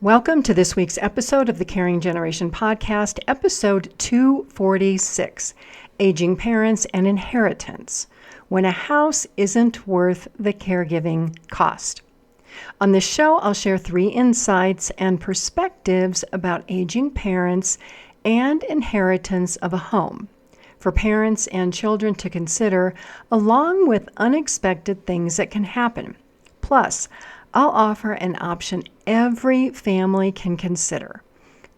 Welcome to this week's episode of the Caring Generation Podcast, episode 246, Aging Parents and Inheritance, When a House Isn't Worth the Caregiving Cost. On this show, I'll share 3 insights and perspectives about aging parents and inheritance of a home for parents and children to consider, along with unexpected things that can happen. Plus, I'll offer an option every family can consider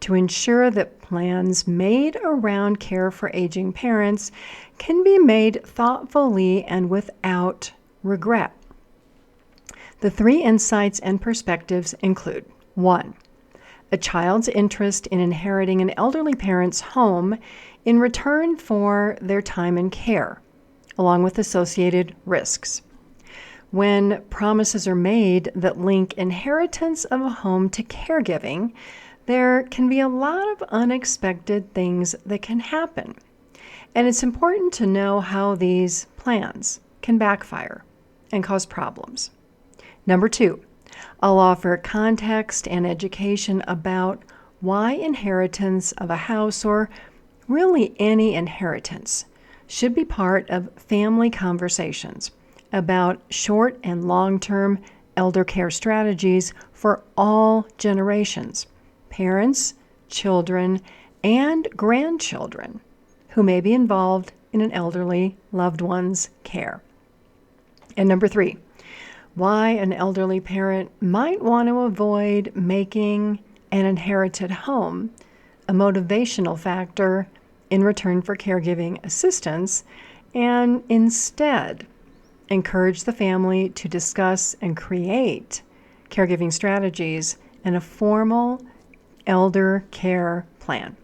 to ensure that plans made around care for aging parents can be made thoughtfully and without regret. The 3 insights and perspectives include 1. A child's interest in inheriting an elderly parent's home in return for their time and care, along with associated risks. When promises are made that link inheritance of a home to caregiving, there can be a lot of unexpected things that can happen. And it's important to know how these plans can backfire and cause problems. Number 2, I'll offer context and education about why inheritance of a house, or really any inheritance, should be part of family conversations about short and long-term elder care strategies for all generations, parents, children, and grandchildren who may be involved in an elderly loved one's care. And number 3, why an elderly parent might want to avoid making an inherited home a motivational factor in return for caregiving assistance, and instead encourage the family to discuss and create caregiving strategies and a formal elder care plan.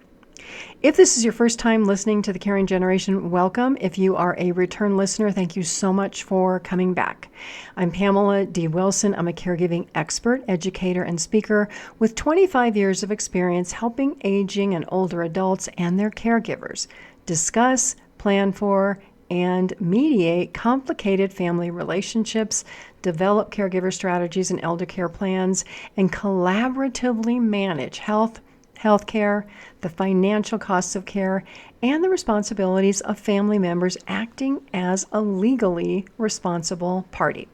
If this is your first time listening to the Caring Generation, welcome. If you are a return listener, thank you so much for coming back. I'm Pamela D. Wilson. I'm a caregiving expert, educator, and speaker with 25 years of experience helping aging and older adults and their caregivers discuss, plan for, and mediate complicated family relationships, develop caregiver strategies and elder care plans, and collaboratively manage healthcare, the financial costs of care, and the responsibilities of family members acting as a legally responsible party.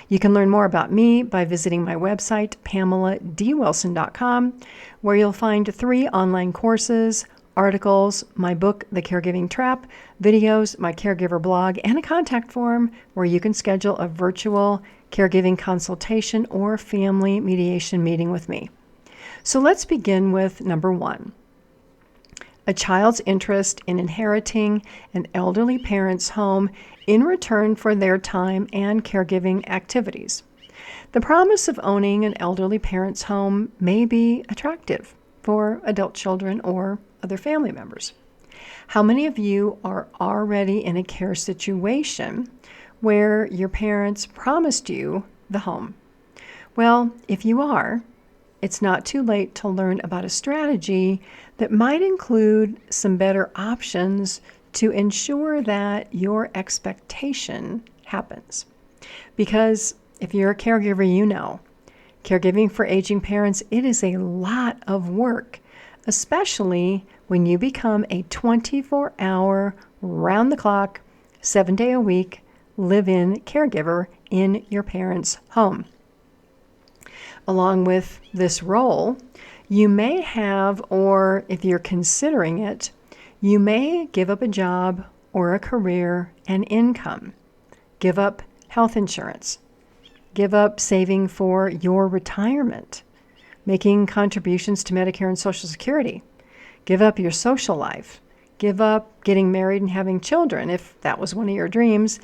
You can learn more about me by visiting my website, PamelaDWilson.com, where you'll find 3 online courses, articles, my book, The Caregiving Trap, videos, my caregiver blog, and a contact form where you can schedule a virtual caregiving consultation or family mediation meeting with me. So let's begin with number 1. A child's interest in inheriting an elderly parent's home in return for their time and caregiving activities. The promise of owning an elderly parent's home may be attractive for adult children or other family members. How many of you are already in a care situation where your parents promised you the home? Well, if you are, it's not too late to learn about a strategy that might include some better options to ensure that your expectation happens. Because if you're a caregiver, you know, caregiving for aging parents, it is a lot of work, especially when you become a 24-hour, round-the-clock, 7-day-a-week live-in caregiver in your parents' home. Along with this role, you may have, or if you're considering it, you may give up a job or a career and income, give up health insurance, give up saving for your retirement, making contributions to Medicare and Social Security, give up your social life, give up getting married and having children if that was one of your dreams,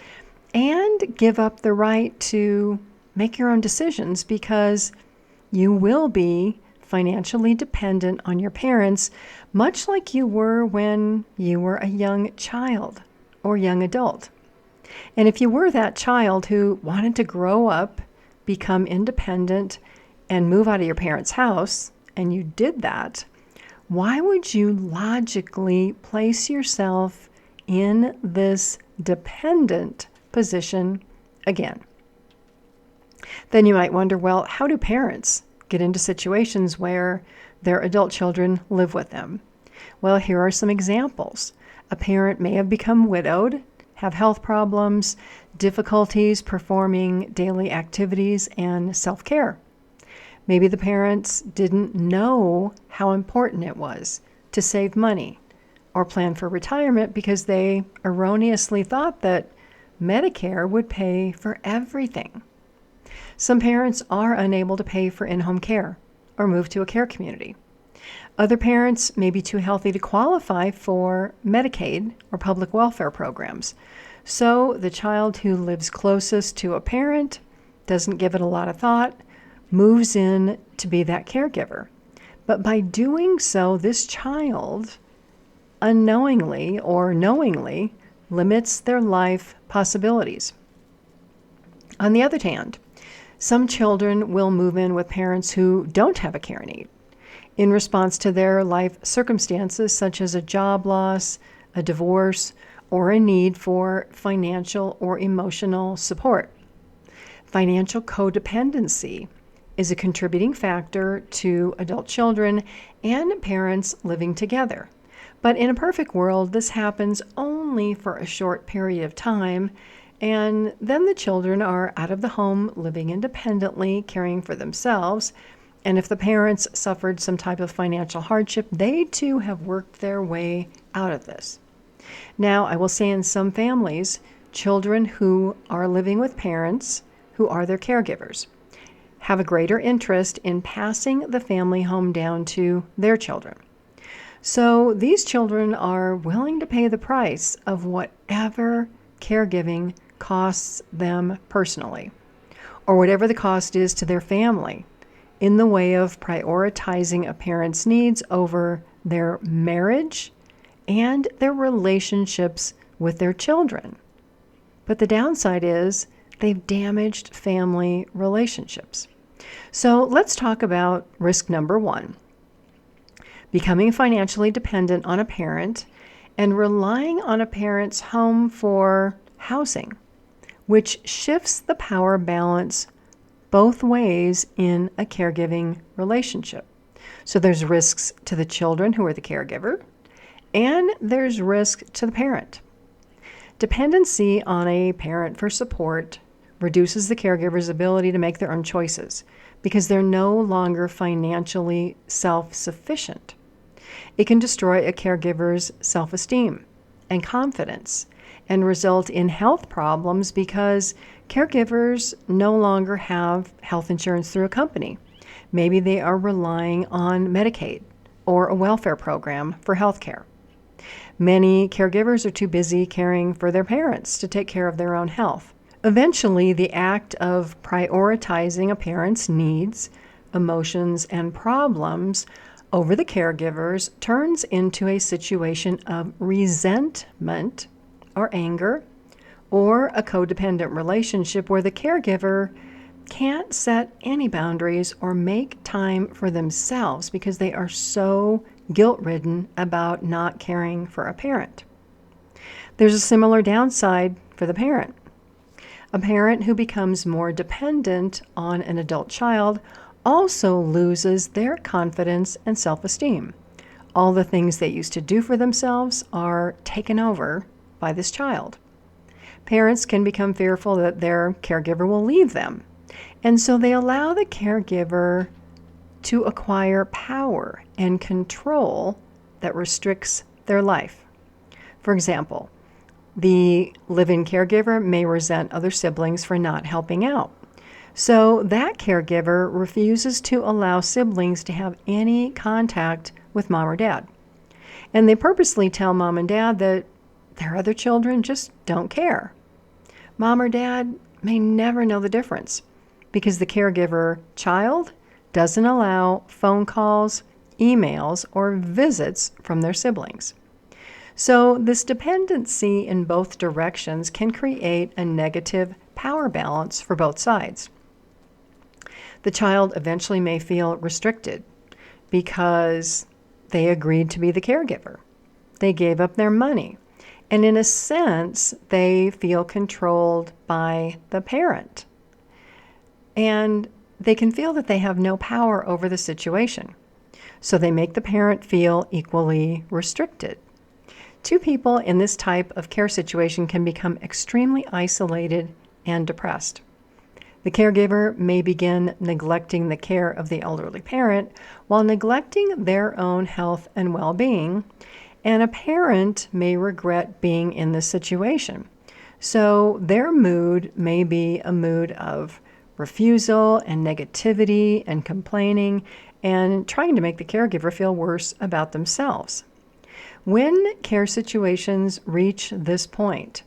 and give up the right to make your own decisions because you will be financially dependent on your parents, much like you were when you were a young child or young adult. And if you were that child who wanted to grow up, become independent, and move out of your parents' house, and you did that, why would you logically place yourself in this dependent position again? Then you might wonder, well, how do parents get into situations where their adult children live with them. Well, here are some examples. A parent may have become widowed, have health problems, difficulties performing daily activities and self-care. Maybe the parents didn't know how important it was to save money or plan for retirement because they erroneously thought that Medicare would pay for everything. Some parents are unable to pay for in-home care or move to a care community. Other parents may be too healthy to qualify for Medicaid or public welfare programs. So the child who lives closest to a parent doesn't give it a lot of thought, moves in to be that caregiver. But by doing so, this child unknowingly or knowingly limits their life possibilities. On the other hand, some children will move in with parents who don't have a care need in response to their life circumstances, such as a job loss, a divorce, or a need for financial or emotional support. Financial codependency is a contributing factor to adult children and parents living together. But in a perfect world, this happens only for a short period of time, and then the children are out of the home, living independently, caring for themselves. And if the parents suffered some type of financial hardship, they too have worked their way out of this. Now, I will say in some families, children who are living with parents who are their caregivers have a greater interest in passing the family home down to their children. So these children are willing to pay the price of whatever caregiving costs them personally, or whatever the cost is to their family, in the way of prioritizing a parent's needs over their marriage and their relationships with their children. But the downside is they've damaged family relationships. So let's talk about risk number 1, becoming financially dependent on a parent and relying on a parent's home for housing, which shifts the power balance both ways in a caregiving relationship. So there's risks to the children who are the caregiver, and there's risk to the parent. Dependency on a parent for support reduces the caregiver's ability to make their own choices because they're no longer financially self-sufficient. It can destroy a caregiver's self-esteem and confidence and result in health problems because caregivers no longer have health insurance through a company. Maybe they are relying on Medicaid or a welfare program for health care. Many caregivers are too busy caring for their parents to take care of their own health. Eventually, the act of prioritizing a parent's needs, emotions, and problems over the caregivers turns into a situation of resentment or anger, or a codependent relationship where the caregiver can't set any boundaries or make time for themselves because they are so guilt-ridden about not caring for a parent. There's a similar downside for the parent. A parent who becomes more dependent on an adult child also loses their confidence and self-esteem. All the things they used to do for themselves are taken over by this child. Parents can become fearful that their caregiver will leave them, and so they allow the caregiver to acquire power and control that restricts their life. For example, the live-in caregiver may resent other siblings for not helping out. So that caregiver refuses to allow siblings to have any contact with mom or dad. And they purposely tell mom and dad that their other children just don't care. Mom or dad may never know the difference because the caregiver child doesn't allow phone calls, emails, or visits from their siblings. So this dependency in both directions can create a negative power balance for both sides. The child eventually may feel restricted because they agreed to be the caregiver. They gave up their money. And in a sense, they feel controlled by the parent. And they can feel that they have no power over the situation. So they make the parent feel equally restricted. Two people in this type of care situation can become extremely isolated and depressed. The caregiver may begin neglecting the care of the elderly parent while neglecting their own health and well-being, and a parent may regret being in this situation. So their mood may be a mood of refusal and negativity and complaining and trying to make the caregiver feel worse about themselves. When care situations reach this point,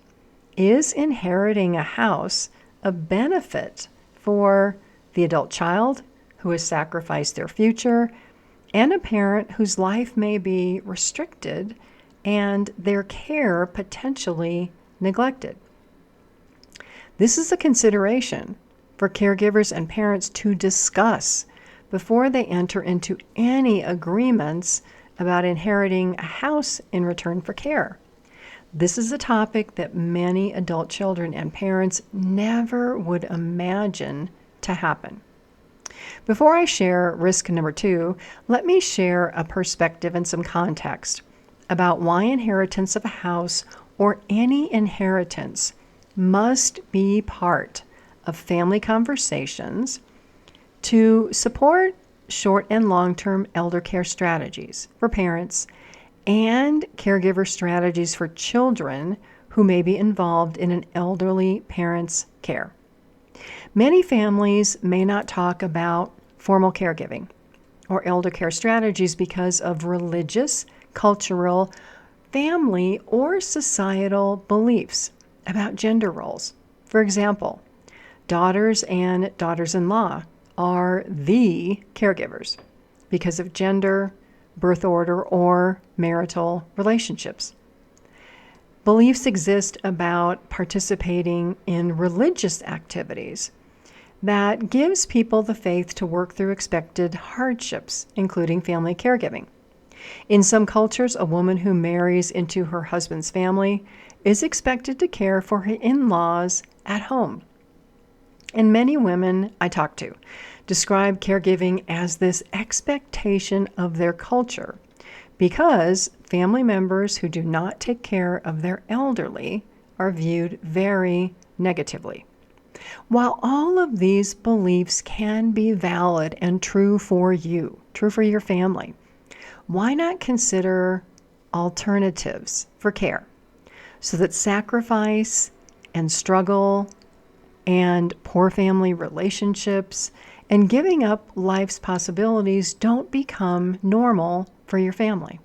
is inheriting a house a benefit for the adult child who has sacrificed their future and a parent whose life may be restricted and their care potentially neglected? This is a consideration for caregivers and parents to discuss before they enter into any agreements about inheriting a house in return for care. This is a topic that many adult children and parents never would imagine to happen. Before I share risk number 2, let me share a perspective and some context about why inheritance of a house or any inheritance must be part of family conversations to support short and long-term elder care strategies for parents and caregiver strategies for children who may be involved in an elderly parent's care. Many families may not talk about formal caregiving or elder care strategies because of religious, cultural, family, or societal beliefs about gender roles. For example, daughters and daughters-in-law are the caregivers because of gender, birth order, or marital relationships. Beliefs exist about participating in religious activities that gives people the faith to work through expected hardships, including family caregiving. In some cultures, a woman who marries into her husband's family is expected to care for her in-laws at home. And many women I talk to describe caregiving as this expectation of their culture because family members who do not take care of their elderly are viewed very negatively. While all of these beliefs can be valid and true for you, true for your family, why not consider alternatives for care so that sacrifice and struggle and poor family relationships and giving up life's possibilities don't become normal for your family?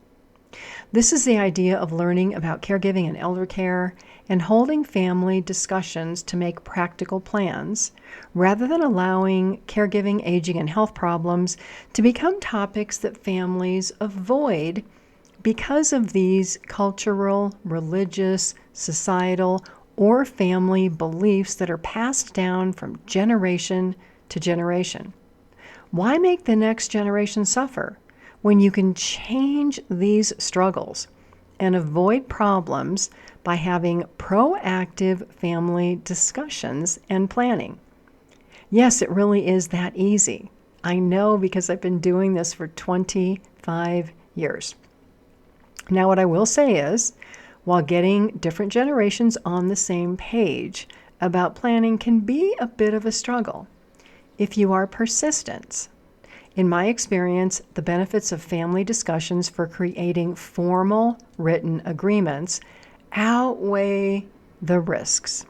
This is the idea of learning about caregiving and elder care and holding family discussions to make practical plans, rather than allowing caregiving, aging, and health problems to become topics that families avoid because of these cultural, religious, societal, or family beliefs that are passed down from generation to generation. Why make the next generation suffer when you can change these struggles and avoid problems by having proactive family discussions and planning? Yes, it really is that easy. I know because I've been doing this for 25 years. Now, what I will say is, while getting different generations on the same page about planning can be a bit of a struggle, if you are persistent, in my experience, the benefits of family discussions for creating formal written agreements outweigh the risks.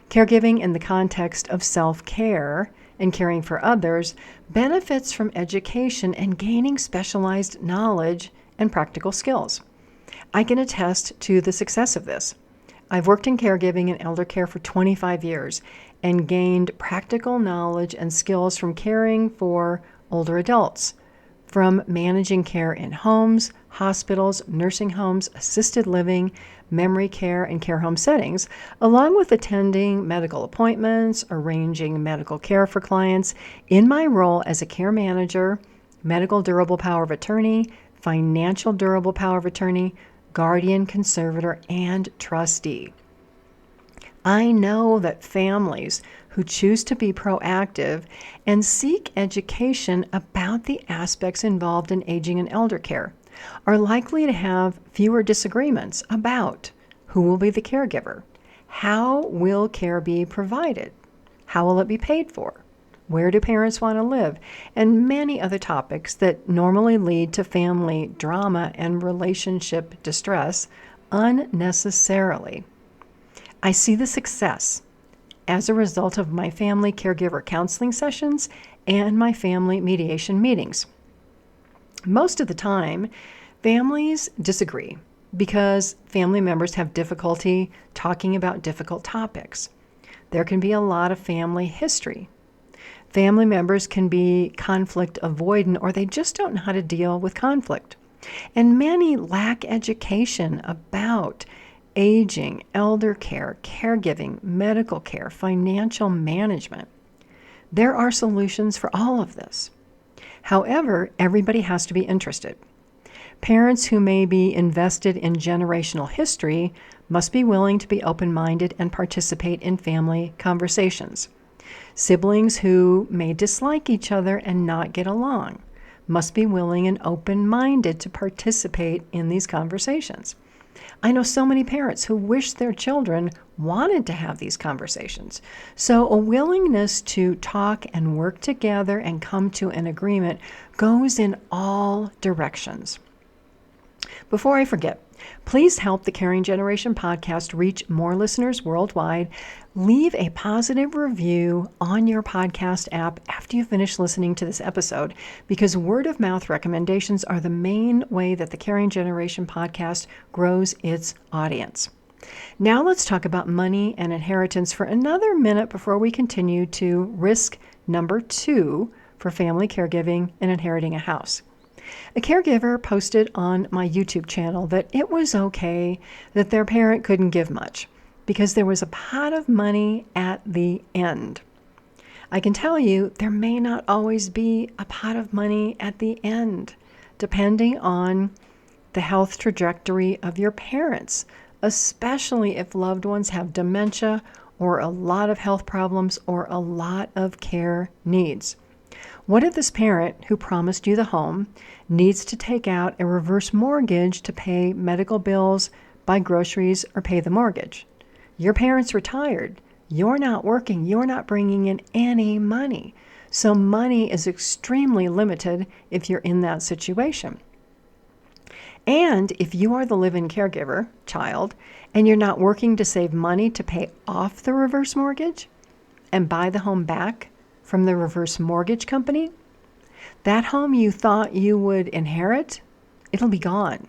Caregiving in the context of self-care and caring for others benefits from education and gaining specialized knowledge and practical skills. I can attest to the success of this. I've worked in caregiving and elder care for 25 years and gained practical knowledge and skills from caring for older adults, from managing care in homes, hospitals, nursing homes, assisted living, memory care, and care home settings, along with attending medical appointments, arranging medical care for clients in my role as a care manager, medical durable power of attorney, financial durable power of attorney, guardian, conservator, and trustee. I know that families who choose to be proactive and seek education about the aspects involved in aging and elder care are likely to have fewer disagreements about who will be the caregiver, how will care be provided, how will it be paid for, where do parents want to live, and many other topics that normally lead to family drama and relationship distress unnecessarily. I see the success as a result of my family caregiver counseling sessions and my family mediation meetings. Most of the time, families disagree because family members have difficulty talking about difficult topics. There can be a lot of family history. Family members can be conflict avoidant, or they just don't know how to deal with conflict. And many lack education about aging, elder care, caregiving, medical care, financial management. There are solutions for all of this. However, everybody has to be interested. Parents who may be invested in generational history must be willing to be open-minded and participate in family conversations. Siblings who may dislike each other and not get along must be willing and open-minded to participate in these conversations. I know so many parents who wish their children wanted to have these conversations. So a willingness to talk and work together and come to an agreement goes in all directions. Before I forget, please help the Caring Generation podcast reach more listeners worldwide. Leave a positive review on your podcast app after you finish listening to this episode, because word of mouth recommendations are the main way that the Caring Generation podcast grows its audience. Now let's talk about money and inheritance for another minute before we continue to risk number 2 for family caregiving and inheriting a house. A caregiver posted on my YouTube channel that it was okay that their parent couldn't give much because there was a pot of money at the end. I can tell you there may not always be a pot of money at the end, depending on the health trajectory of your parents, especially if loved ones have dementia or a lot of health problems or a lot of care needs. What if this parent who promised you the home needs to take out a reverse mortgage to pay medical bills, buy groceries, or pay the mortgage? Your parent's retired. You're not working. You're not bringing in any money. So money is extremely limited if you're in that situation. And if you are the live-in caregiver, child, and you're not working to save money to pay off the reverse mortgage and buy the home back from the reverse mortgage company, that home you thought you would inherit, it'll be gone.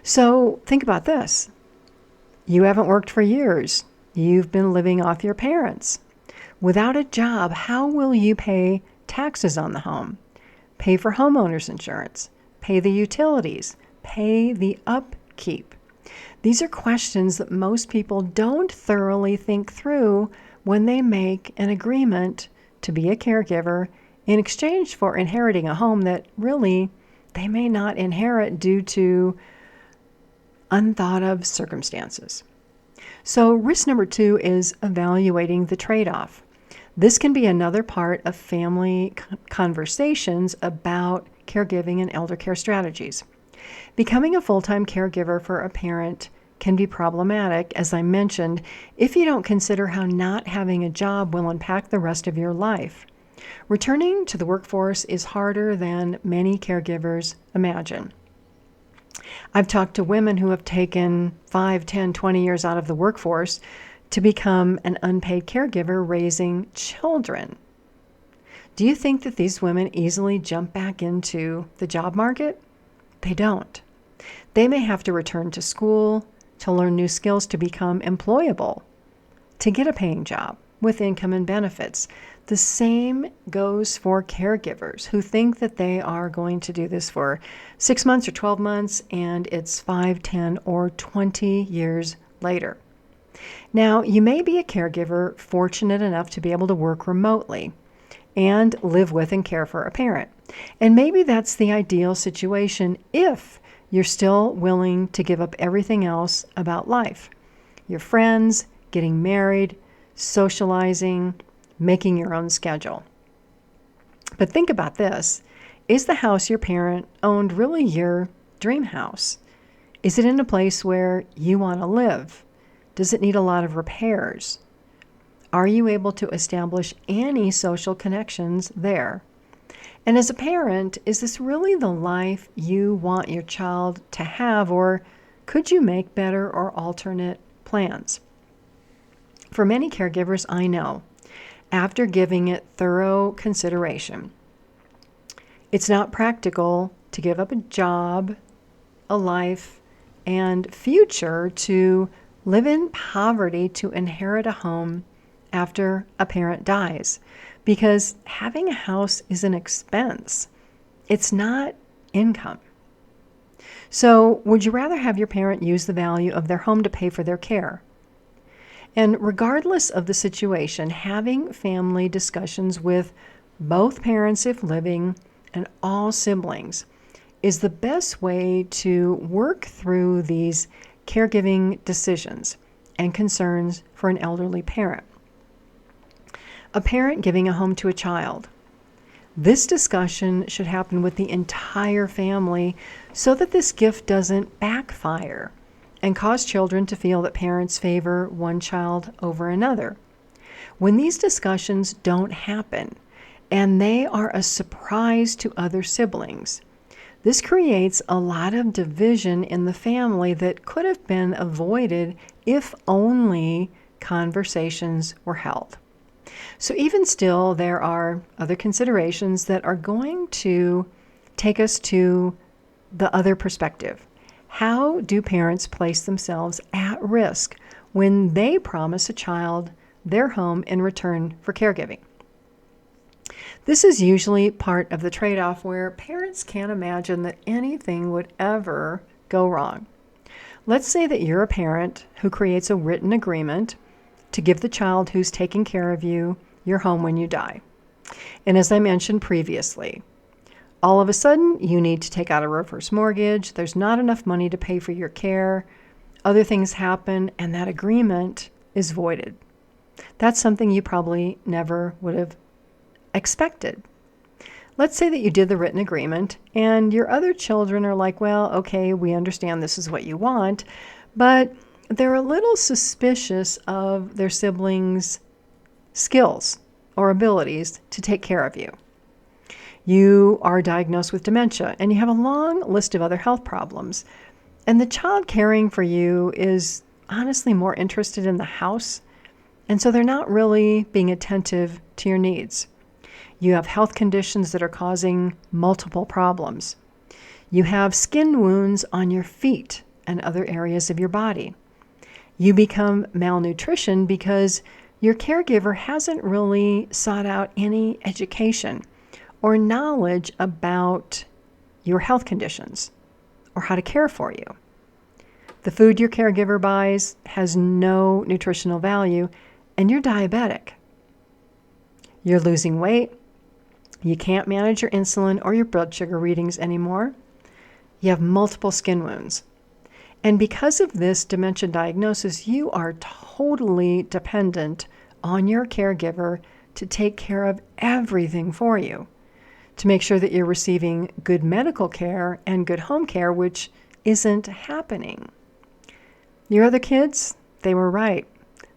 So think about this. You haven't worked for years. You've been living off your parents. Without a job, how will you pay taxes on the home, pay for homeowners insurance, pay the utilities, pay the upkeep? These are questions that most people don't thoroughly think through when they make an agreement to be a caregiver in exchange for inheriting a home that really they may not inherit due to unthought of circumstances. So risk number 2 is evaluating the trade-off. This can be another part of family conversations about caregiving and elder care strategies. Becoming a full-time caregiver for a parent can be problematic, as I mentioned, if you don't consider how not having a job will impact the rest of your life. Returning to the workforce is harder than many caregivers imagine. I've talked to women who have taken 5, 10, 20 years out of the workforce to become an unpaid caregiver raising children. Do you think that these women easily jump back into the job market? They don't. They may have to return to school to learn new skills to become employable, to get a paying job with income and benefits. The same goes for caregivers who think that they are going to do this for 6 months or 12 months, and it's 5, 10, or 20 years later. Now, you may be a caregiver fortunate enough to be able to work remotely and live with and care for a parent. And maybe that's the ideal situation if you're still willing to give up everything else about life. Your friends, getting married, socializing, making your own schedule. But think about this. Is the house your parent owned really your dream house? Is it in a place where you want to live? Does it need a lot of repairs? Are you able to establish any social connections there? And as a parent, is this really the life you want your child to have, or could you make better or alternate plans? For many caregivers I know, after giving it thorough consideration, it's not practical to give up a job, a life, and future to live in poverty to inherit a home after a parent dies, because having a house is an expense. It's not income. So, would you rather have your parent use the value of their home to pay for their care? And regardless of the situation, having family discussions with both parents if living and all siblings is the best way to work through these caregiving decisions and concerns for an elderly parent. A parent giving a home to a child. This discussion should happen with the entire family so that this gift doesn't backfire and cause children to feel that parents favor one child over another. When these discussions don't happen and they are a surprise to other siblings, this creates a lot of division in the family that could have been avoided if only conversations were held. So even still, there are other considerations that are going to take us to the other perspective. How do parents place themselves at risk when they promise a child their home in return for caregiving? This is usually part of the trade-off where parents can't imagine that anything would ever go wrong. Let's say that you're a parent who creates a written agreement to give the child who's taking care of you your home when you die. And as I mentioned previously, all of a sudden you need to take out a reverse mortgage. There's not enough money to pay for your care. Other things happen, and that agreement is voided. That's something you probably never would have expected. Let's say that you did the written agreement and your other children are like, well, okay, we understand this is what you want, but they're a little suspicious of their siblings' skills or abilities to take care of you. You are diagnosed with dementia and you have a long list of other health problems, and the child caring for you is honestly more interested in the house, and so they're not really being attentive to your needs. You have health conditions that are causing multiple problems. You have skin wounds on your feet and other areas of your body. You become malnutrition because your caregiver hasn't really sought out any education or knowledge about your health conditions or how to care for you. The food your caregiver buys has no nutritional value, and you're diabetic. You're losing weight. You can't manage your insulin or your blood sugar readings anymore. You have multiple skin wounds. And because of this dementia diagnosis, you are totally dependent on your caregiver to take care of everything for you, to make sure that you're receiving good medical care and good home care, which isn't happening. Your other kids, they were right.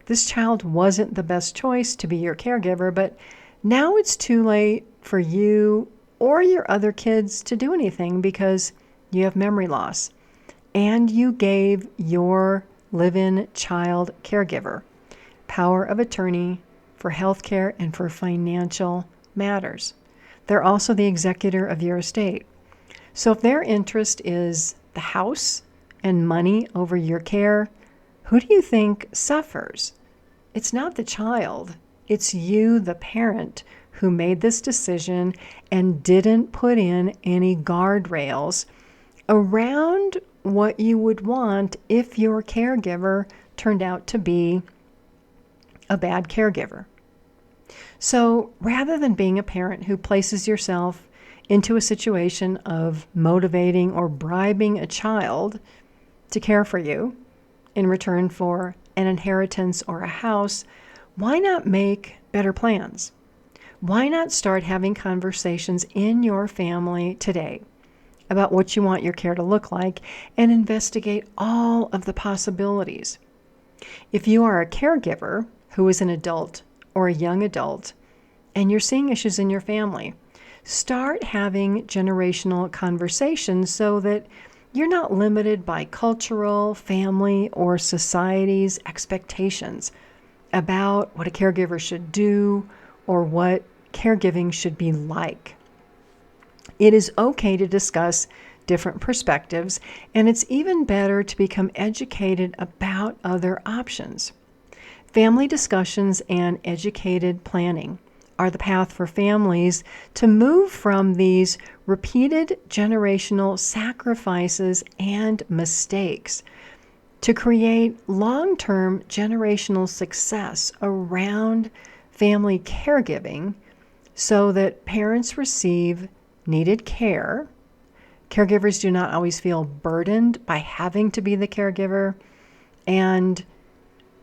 This child wasn't the best choice to be your caregiver, but now it's too late for you or your other kids to do anything because you have memory loss and you gave your live-in child caregiver power of attorney for health care and for financial matters. They're also the executor of your estate. So if their interest is the house and money over your care, who do you think suffers? It's not the child. It's you, the parent, who made this decision and didn't put in any guardrails around what you would want if your caregiver turned out to be a bad caregiver. So rather than being a parent who places yourself into a situation of motivating or bribing a child to care for you in return for an inheritance or a house, why not make better plans? Why not start having conversations in your family today about what you want your care to look like and investigate all of the possibilities? If you are a caregiver who is an adult or a young adult and you're seeing issues in your family, start having generational conversations so that you're not limited by cultural, family, or society's expectations about what a caregiver should do or what caregiving should be like. It is okay to discuss different perspectives, and it's even better to become educated about other options. Family discussions and educated planning are the path for families to move from these repeated generational sacrifices and mistakes to create long-term generational success around family caregiving so that parents receive needed care. Caregivers do not always feel burdened by having to be the caregiver, and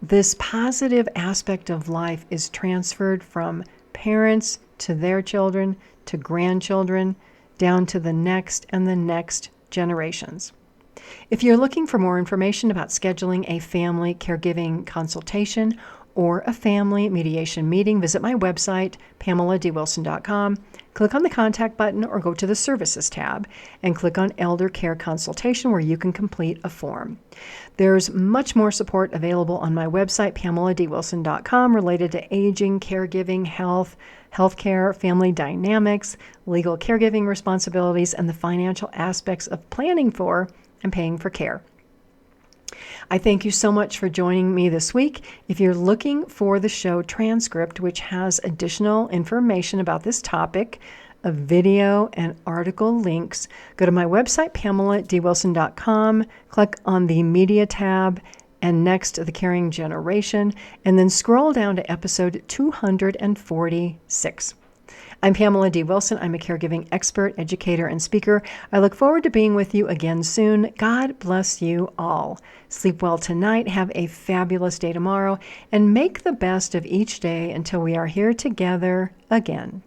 this positive aspect of life is transferred from parents to their children, to grandchildren, down to the next and the next generations. If you're looking for more information about scheduling a family caregiving consultation or a family mediation meeting, visit my website, PamelaDWilson.com. Click on the contact button or go to the services tab and click on Elder Care Consultation where you can complete a form. There's much more support available on my website, PamelaDWilson.com, related to aging, caregiving, health, healthcare, family dynamics, legal caregiving responsibilities, and the financial aspects of planning for and paying for care. I thank you so much for joining me this week. If you're looking for the show transcript, which has additional information about this topic, a video and article links, go to my website, PamelaDWilson.com, click on the Media tab, and next the Caring Generation, and then scroll down to episode 246. I'm Pamela D. Wilson. I'm a caregiving expert, educator, and speaker. I look forward to being with you again soon. God bless you all. Sleep well tonight. Have a fabulous day tomorrow, and make the best of each day until we are here together again.